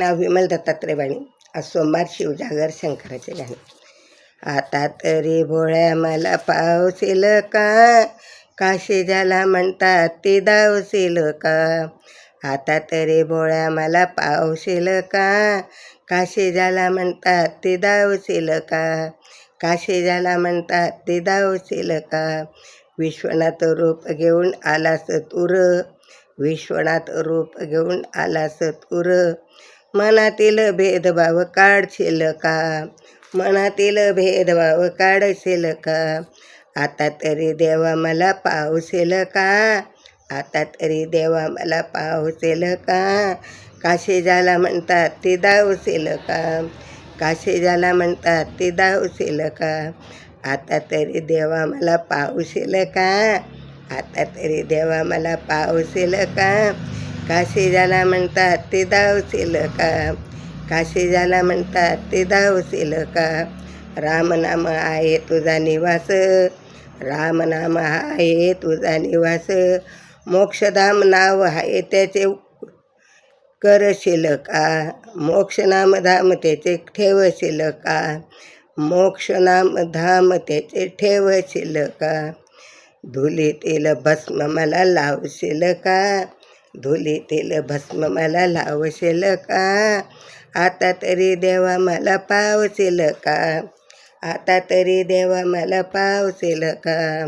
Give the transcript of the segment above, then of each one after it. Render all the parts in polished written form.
नाव विमल दत्तात्रय वाणी. आज सोमवार, शिवजागर, शंकराचे गाणे. आता तरी भोळ्या मला पावसेल का, काशी ज्याला म्हणतात ते धावशील का. आता तरी भोळ्या मला पावशील का, काशी ज्याला म्हणतात ते धावशील का. काशी ज्याला म्हणतात ते धावशील का. विश्वनाथ रूप घेऊन आलास तूर, विश्वनाथ रूप घेऊन आलास तूर. मनातील भेदभाव काढशील का, मनातील भेदभाव काढशील का. आता तरी देवा मला पावशील का, आता तरी देवा मला पावशील का. काशी ज्याला म्हणतात ते धावशील का, काशी ज्याला म्हणतात ते धावशील का. आता तरी देवा मला पावशील का, आता तरी देवा मला पावशील का. काशी ज्याला म्हणतात ते धावशील का, काशी ज्याला म्हणतात ते धावशील का. रामनाम आहे तुझा निवास, रामनाम आहे तुझा निवास. मोक्षधाम नाव आहे त्याचे करशील का, मोक्षनाम धाम त्याचे ठेवशील का. मोक्षनाम धाम त्याचे ठेवशील का. धुलीतील भस्म मला लावशील का, धुलीतील भस्म मला लावशील का. आता तरी देवा मला पावशील का, आता तरी देवा मला पावशील का.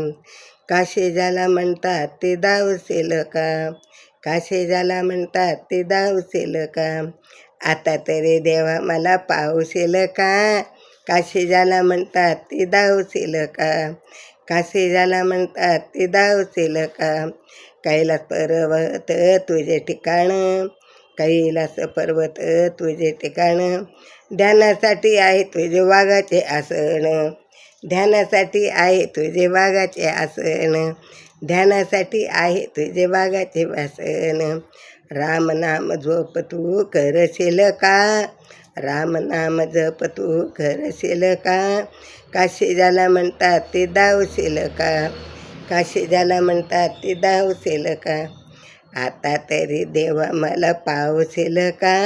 काशी ज्याला म्हणतात ते धावशील का, काशी ज्याला म्हणतात ते धावशील का. आता तरी देवा मला पावशील का, काशी ज्याला म्हणतात ते धावशील का. काशी ज्याला म्हणतात ते धावशील का. कैलास पर्वत तुझे ठिकाण, कैलास पर्वत तुझे ठिकाण. ध्यानासाठी आहे तुझे वाघाचे आसन, ध्यानासाठी आहे तुझे वाघाचे आसन. ध्यानासाठी आहे तुझे वाघाचे आसन. रामनाम जप तू करशील का, रामनाम जप तू करशील का. काशी ज्याला म्हणतात ते धावशील का, काशी ज्याला म्हणतात ते धावशील का. आता तरी देवा मला पावशील का,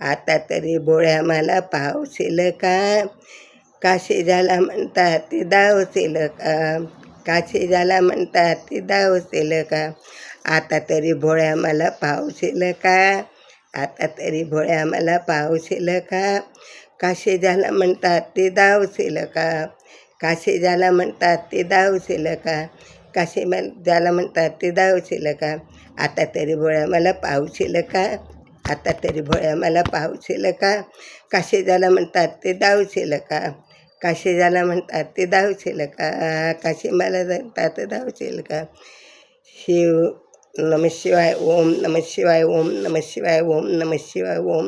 आता तरी भोळ्या मला पावशील का. काशी ज्याला म्हणतात ते धावशील का, काशी ज्याला म्हणतात ते धावशील का. आता तरी भोळ्या मला पावशील का, आता तरी भोळ्या मला पावशील का. काशी ज्याला म्हणतात ते धावशील का, काशी ज्याला म्हणतात ते धावशील का. काशी ज्याला म्हणतात ते धावशील का. आता तरी भोळ्या मला पावशील का, आता तरी भोळ्या मला पावशील का. काशी ज्याला म्हणतात ते धावशील का, काशी ज्याला म्हणतात ते धावशील का. काशी मला म्हणतात धावशील का. शिव नमः शिवाय. ओम नमः शिवाय, ओम नमः शिवाय, ओम नमः शिवाय, ओम.